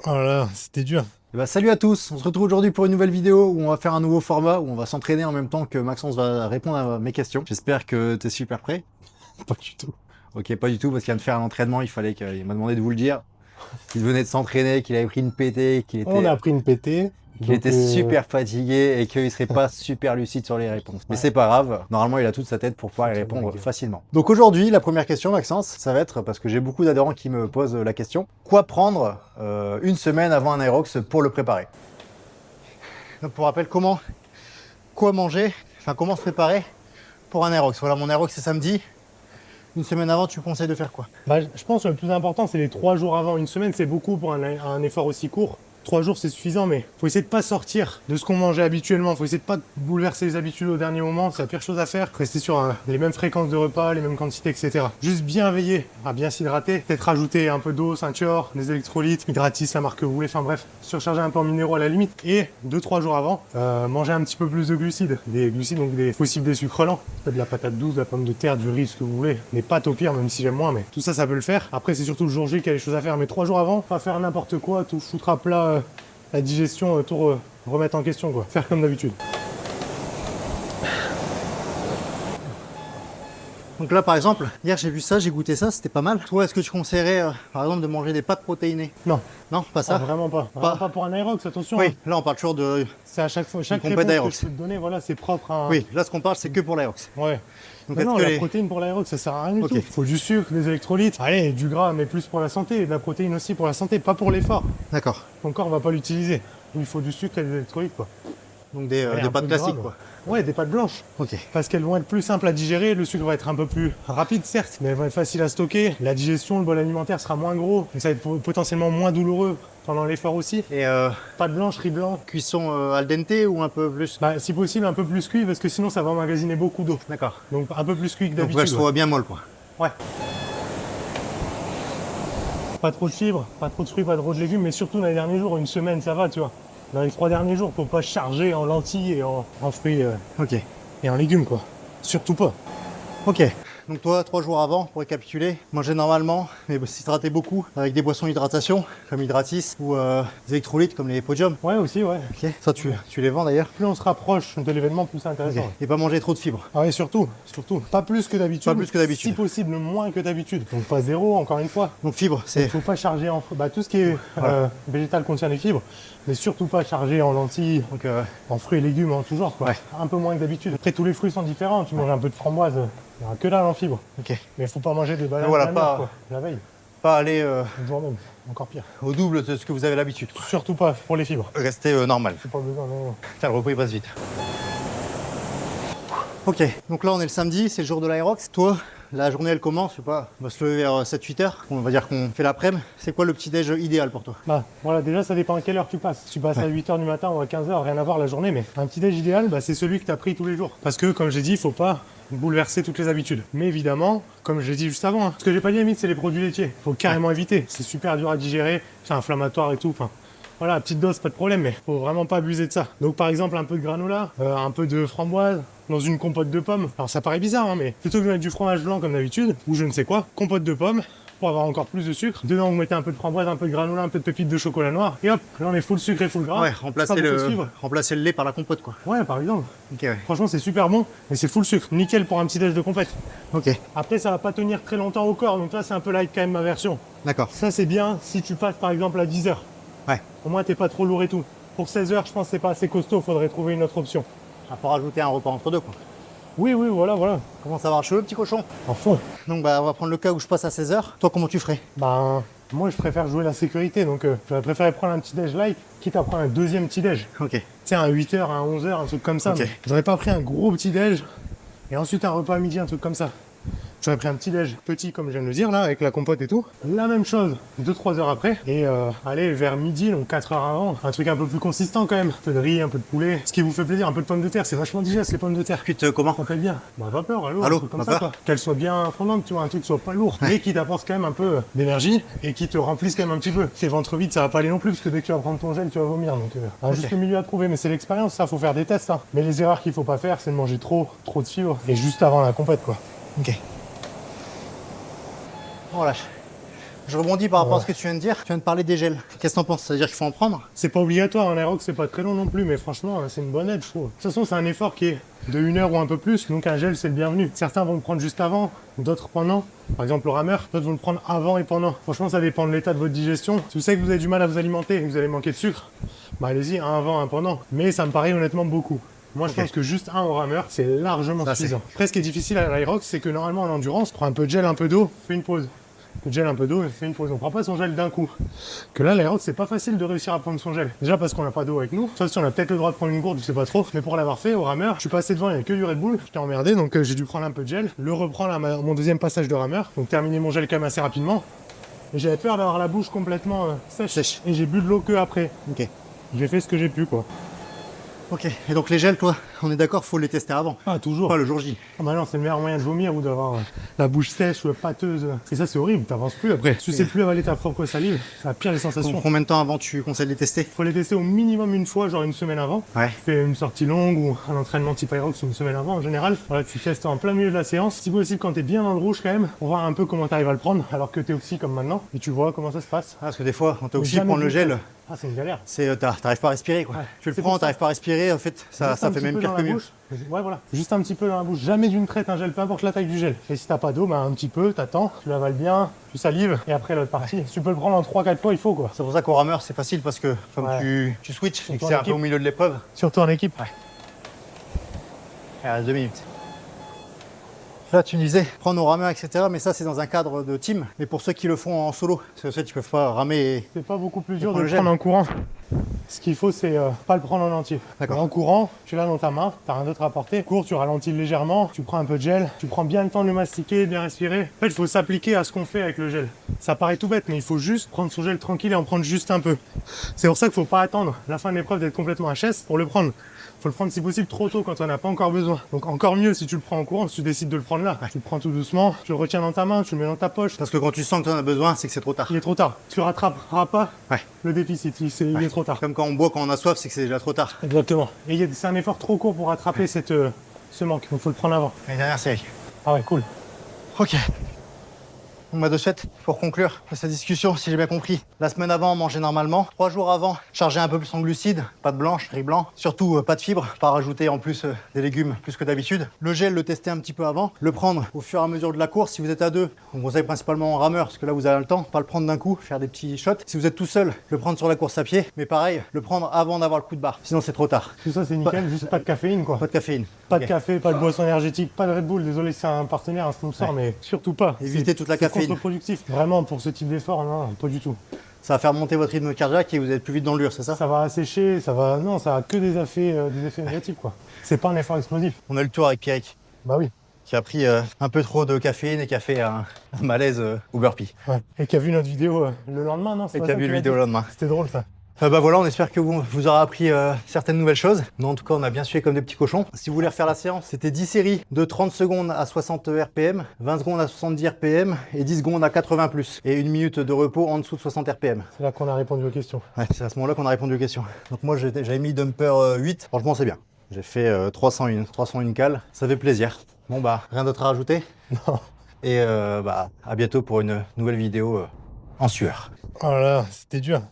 Oh là là, c'était dur. Et bah, salut à tous, on se retrouve aujourd'hui pour une nouvelle vidéo où on va faire un nouveau format, où on va s'entraîner en même temps que Maxence va répondre à mes questions. J'espère que tu es super prêt. Pas du tout. Ok, pas du tout, parce qu'il vient de faire un entraînement, il m'a demandé de vous le dire. Il venait de s'entraîner, qu'il avait pris une PT, On a pris une PT. qu'il Donc, était super fatigué et qu'il serait pas super lucide sur les réponses. Mais c'est pas grave, normalement il a toute sa tête pour pouvoir y répondre facilement. Donc aujourd'hui, la première question, Maxence, ça va être, parce que j'ai beaucoup d'adhérents qui me posent la question, quoi prendre une semaine avant un Aerox pour le préparer? Donc pour rappel, quoi manger, comment se préparer pour un Aerox? Voilà, mon Aerox c'est samedi. Une semaine avant, tu me conseilles de faire quoi? je pense que le plus important, c'est les 3 jours avant. Une semaine, c'est beaucoup pour un effort aussi court. 3 jours, c'est suffisant, mais faut essayer de pas sortir de ce qu'on mangeait habituellement. Faut essayer de pas bouleverser les habitudes au dernier moment. C'est la pire chose à faire. Rester sur les mêmes fréquences de repas, les mêmes quantités, etc. Juste bien veiller à bien s'hydrater. Peut-être rajouter un peu d'eau, ceinture, des électrolytes, Hydratis, la marque que vous voulez. Enfin bref, surcharger un peu en minéraux à la limite. Et 2-3 jours avant, manger un petit peu plus de glucides. Des glucides, donc des possibles des sucres lents. Peut-être de la patate douce, de la pomme de terre, du riz, ce que vous voulez. Les pâtes au pire, même si j'aime moins, mais tout ça, ça peut le faire. Après, c'est surtout le jour J qu'il y a des choses à faire. Mais 3 jours avant, pas faire n'importe quoi, tout foutre à plat. La digestion, tout remettre en question, quoi. Faire comme d'habitude. Donc là, par exemple, hier j'ai vu ça, j'ai goûté ça, c'était pas mal. Toi, est-ce que tu conseillerais, par exemple, de manger des pâtes protéinées? Non. Non, pas ça. Vraiment pas. Vraiment pas pour un Aerox, attention. Oui, là on parle toujours de... C'est à chaque fois, chaque compète réponse que d'Aerox. je peux te donner, voilà, c'est propre à un... Oui, là ce qu'on parle, c'est que pour l'Aerox. Ouais. Donc Non, est-ce que la protéine pour l'Aerox, ça sert à rien du Ok. tout. Il faut du sucre, des électrolytes. Allez, du gras, mais plus pour la santé. Et de la protéine aussi pour la santé, pas pour l'effort. D'accord. Ton corps va pas l'utiliser. Il faut du sucre et des électrolytes, quoi. Donc des Allez, un pâtes peu de gras, classiques, mais- quoi. Ouais, des pâtes blanches. Ok. Parce qu'elles vont être plus simples à digérer, le sucre va être un peu plus rapide certes, mais elles vont être faciles à stocker, la digestion, le bol alimentaire sera moins gros, et ça va être potentiellement moins douloureux pendant l'effort aussi. Et Pâtes blanches, riz blanc, cuisson al dente ou un peu plus? bah, si possible un peu plus cuit parce que sinon ça va emmagasiner beaucoup d'eau. D'accord. Donc un peu plus cuit que Donc d'habitude. elles soient bien molles, quoi. Ouais. Pas trop de fibres, pas trop de fruits, pas trop de légumes, mais surtout dans les derniers jours, une semaine ça va, tu vois. Dans les 3 derniers jours, faut pas charger en lentilles et en fruits Ok. et en légumes quoi. Surtout pas. Ok. Donc toi, 3 jours avant, pour récapituler, manger normalement, mais s'hydrater beaucoup avec des boissons d'hydratation, comme Hydratis, ou des électrolytes comme les Podium. Ouais aussi, ouais. Ok. Ça, tu les vends d'ailleurs. Plus on se rapproche de l'événement, plus c'est intéressant. Ok. Et pas manger trop de fibres. Ah ouais, surtout. Pas plus que d'habitude. Pas plus que d'habitude. Si possible, moins que d'habitude. Donc pas zéro, encore une fois. Donc fibres, Il c'est... ne faut pas charger en... Bah, tout ce qui est végétal contient des fibres, mais surtout pas charger en lentilles, Donc en fruits et légumes, en tout genre, quoi. Ouais. Un peu moins que d'habitude. Après, tous les fruits sont différents. Tu manges un peu de framboise, il n'y aura que dalle en fibres. ok. Mais il faut pas manger des bananes Voilà, la nuit, pas- quoi, la veille, Pas aller le jour même. Encore pire. au double de ce que vous avez l'habitude. Surtout pas pour les fibres. Restez normal. C'est pas besoin, non. Putain, le repas il passe vite. Ok, donc là on est le samedi, c'est le jour de l'Aerox. Toi, la journée elle commence, je sais pas, on va se lever vers 7-8 heures. On va dire qu'on fait l'après-midi. C'est quoi le petit déj idéal pour toi? Bah voilà, déjà ça dépend à quelle heure tu passes. Si tu passes à 8h du matin ou à 15h, rien à voir la journée, mais un petit déj idéal, bah, c'est celui que tu as pris tous les jours. Parce que comme j'ai dit, il faut pas bouleverser toutes les habitudes. Mais évidemment, comme je l'ai dit juste avant, ce que j'ai pas dit limite, c'est les produits laitiers. Faut carrément éviter. C'est super dur à digérer, c'est inflammatoire et tout. Enfin, voilà, à petite dose, pas de problème, mais faut vraiment pas abuser de ça. Donc par exemple, un peu de granola, un peu de framboise, dans une compote de pommes. Alors ça paraît bizarre, hein, mais plutôt que de mettre du fromage blanc comme d'habitude, ou je ne sais quoi, compote de pommes, pour avoir encore plus de sucre. Dedans, vous mettez un peu de framboise, un peu de granola, un peu de pépites de chocolat noir, et hop, là on est full sucre et full gras. Ouais, Pas remplacer beaucoup de fibres. le lait par la compote quoi. Ouais, par exemple. Ok, ouais. Franchement, c'est super bon, mais c'est full sucre. Nickel pour un petit déj de compète. Ok, Après, ça va pas tenir très longtemps au corps, donc là, c'est un peu light quand même ma version. d'accord. Ça, c'est bien si tu passes par exemple à 10h. Ouais. Au moins, t'es pas trop lourd et tout. Pour 16h, je pense que c'est pas assez costaud, faudrait trouver une autre option. Ah, pour rajouter un repas entre deux quoi. Oui, voilà. Comment ça marche le petit cochon? En fond. Donc bah on va prendre le cas où je passe à 16 heures. Toi comment tu ferais? Ben, moi, je préfère jouer la sécurité, donc j'aurais préféré prendre un petit déj light, quitte à prendre un deuxième petit déj. Ok. Tu sais, un 8h, un 11h, un truc comme ça. Ok. mais J'aurais pas pris un gros petit déj et ensuite un repas à midi, un truc comme ça. J'aurais pris un petit déj petit, comme je viens de le dire, là, avec la compote et tout. La même chose, 2-3 heures après. Et allez, vers midi, donc 4 heures avant, un truc un peu plus consistant quand même. Un peu de riz, un peu de poulet. Ce qui vous fait plaisir, un peu de pommes de terre. C'est vachement digeste, les pommes de terre. Cuite comment? Ça fait bien. Bah, vapeur, À un l'eau, truc comme vapeur. ça, quoi. Qu'elle soit bien fondante, tu vois, un truc qui soit pas lourd, mais qui t'apporte quand même un peu d'énergie et qui te remplisse quand même un petit peu. Tes ventres vides, ça va pas aller non plus, parce que dès que tu vas prendre ton gel, tu vas vomir. Donc, un juste milieu à trouver, mais c'est l'expérience, ça, faut faire des tests, hein. Mais les erreurs qu'il faut pas faire, c'est de manger trop de fibres, et juste avant la compète, quoi. Ok. On relâche. Je rebondis par rapport à ce que tu viens de dire. Tu viens de parler des gels. Qu'est-ce que t'en penses? C'est-à-dire qu'il faut en prendre? C'est pas obligatoire, un aérox c'est pas très long non plus, mais franchement c'est une bonne aide je trouve. De toute façon c'est un effort qui est de 1 heure ou un peu plus, donc un gel c'est le bienvenu. Certains vont le prendre juste avant, d'autres pendant. Par exemple le rameur, d'autres vont le prendre avant et pendant. Franchement ça dépend de l'état de votre digestion. Si vous savez que vous avez du mal à vous alimenter et que vous allez manquer de sucre, bah allez-y, un avant, un pendant. Mais ça me paraît honnêtement beaucoup. Moi je pense que juste un au rameur c'est largement suffisant. Après ce qui est difficile à l'aérox c'est que normalement en endurance, prends un peu de gel, un peu d'eau, fais une pause. Le gel, un peu d'eau et fait une pause. On prend pas son gel d'un coup. Que là, l'aérox, c'est pas facile de réussir à prendre son gel. Déjà parce qu'on n'a pas d'eau avec nous. Sauf si on a peut-être le droit de prendre une gourde, je sais pas trop. Mais pour l'avoir fait au rameur, je suis passé devant, il n'y a que du Red Bull. J'étais emmerdé, donc j'ai dû prendre un peu de gel. Le reprendre à mon deuxième passage de rameur. Donc terminer mon gel quand même assez rapidement. Et j'avais peur d'avoir la bouche complètement sèche. Et j'ai bu de l'eau que après. Ok. J'ai fait ce que j'ai pu, quoi. Ok. Et donc les gels, toi, on est d'accord, faut les tester avant. Ah, toujours. Pas le jour J. Ah bah non, c'est le meilleur moyen de vomir ou d'avoir la bouche sèche ou pâteuse. Et ça, c'est horrible, t'avances plus après. Tu sais plus avaler ta propre salive, ça pire les sensations. Combien de temps avant tu conseilles de les tester? Faut les tester au minimum une fois, genre une semaine avant. Ouais. Tu fais une sortie longue ou un entraînement type aérox une semaine avant en général. Voilà, tu testes en plein milieu de la séance. Si possible, quand t'es bien dans le rouge quand même, pour voir un peu comment t'arrives à le prendre, alors que t'es oxy comme maintenant. Et tu vois comment ça se passe. Ah, parce que des fois, quand t'es oxy, jamais prendre le bu gel, Ah, c'est une galère. t'arrives pas à respirer, quoi. Ouais. Tu le C'est prends, pour ça. t'arrives pas à respirer, en fait, ça Juste un fait petit même peu pire dans que la mieux. bouche. Ouais, voilà. Juste un petit peu dans la bouche. Jamais d'une traite un gel, peu importe la taille du gel. Et si t'as pas d'eau, bah un petit peu, t'attends, tu l'avales bien, tu salives, et après l'autre partie. Si tu peux le prendre en 3-4 fois, il faut quoi. C'est pour ça qu'au rameur, c'est facile parce que comme Ouais. tu switches et que Surtout c'est en un peu équipe. au milieu de l'épreuve, Surtout en équipe. il reste 2 minutes. Là, tu me disais, prendre au rameur, etc. Mais ça, c'est dans un cadre de team. Mais pour ceux qui le font en solo, parce que tu peux pas ramer. C'est pas beaucoup plus dur prends de le le gel. prendre en courant. Ce qu'il faut, c'est pas le prendre en entier. D'accord. En courant, tu l'as dans ta main, t'as rien d'autre à porter. Cours, tu ralentis légèrement, tu prends un peu de gel, tu prends bien le temps de le mastiquer, bien respirer. En fait, il faut s'appliquer à ce qu'on fait avec le gel. Ça paraît tout bête, mais il faut juste prendre son gel tranquille et en prendre juste un peu. C'est pour ça qu'il faut pas attendre la fin de l'épreuve d'être complètement HS pour le prendre. Faut le prendre si possible trop tôt quand on n'a pas encore besoin. Donc encore mieux si tu le prends en courant, si tu décides de le prendre là. Tu le prends tout doucement, tu le retiens dans ta main, tu le mets dans ta poche. Parce que quand tu sens que tu en as besoin, c'est que c'est trop tard. Il est trop tard. Tu rattraperas pas Ouais. le déficit, il est trop tard. Comme quand on boit quand on a soif, c'est que c'est déjà trop tard. Exactement. Et c'est un effort trop court pour rattraper ce manque. Donc faut le prendre avant. La dernière série. Ah ouais, cool. Ok. On m'a de suite, pour conclure cette discussion, si j'ai bien compris, la semaine avant, on mangeait normalement. 3 jours avant, charger un peu plus en glucides, pâte blanche, riz blanc, surtout pas de fibres, pas rajouter en plus des légumes plus que d'habitude. Le gel, le tester un petit peu avant, le prendre au fur et à mesure de la course. Si vous êtes à 2, on conseille principalement en rameur, parce que là vous avez le temps, pas le prendre d'un coup, faire des petits shots. Si vous êtes tout seul, le prendre sur la course à pied, mais pareil, le prendre avant d'avoir le coup de barre, sinon c'est trop tard. Tout ça c'est nickel, juste pas de caféine quoi. Pas de caféine. Pas Ok. de café, pas de boisson énergétique, pas de Red Bull. Désolé si c'est un partenaire, un sponsor, mais surtout pas. Évitez toute la C'est caféine. contre-productif. Vraiment, pour ce type d'effort, non, pas du tout. Ça va faire monter votre rythme cardiaque et vous êtes plus vite dans le dur, c'est ça? Ça va assécher, non, ça a que des effets négatifs quoi. C'est pas un effort explosif. On a eu le tour avec Pierrick, Bah oui. qui a pris un peu trop de caféine et qui a fait un malaise au burpee. Ouais. Et qui a vu notre vidéo le lendemain, non? C'est Et pas qui a ça vu que tu le m'as vidéo dit le lendemain. C'était drôle ça. Bah voilà, on espère que vous aurez appris certaines nouvelles choses. Nous, en tout cas, on a bien suivi comme des petits cochons. Si vous voulez refaire la séance, c'était 10 séries de 30 secondes à 60 RPM, 20 secondes à 70 RPM et 10 secondes à 80+. Et 1 minute de repos en dessous de 60 RPM. C'est là qu'on a répondu aux questions. Ouais, c'est à ce moment-là qu'on a répondu aux questions. Donc moi, j'avais mis dumper 8. Franchement, c'est bien. J'ai fait 301 cales. Ça fait plaisir. Bon bah, rien d'autre à rajouter. Non. Et bah, à bientôt pour une nouvelle vidéo en sueur. Oh là là, c'était dur.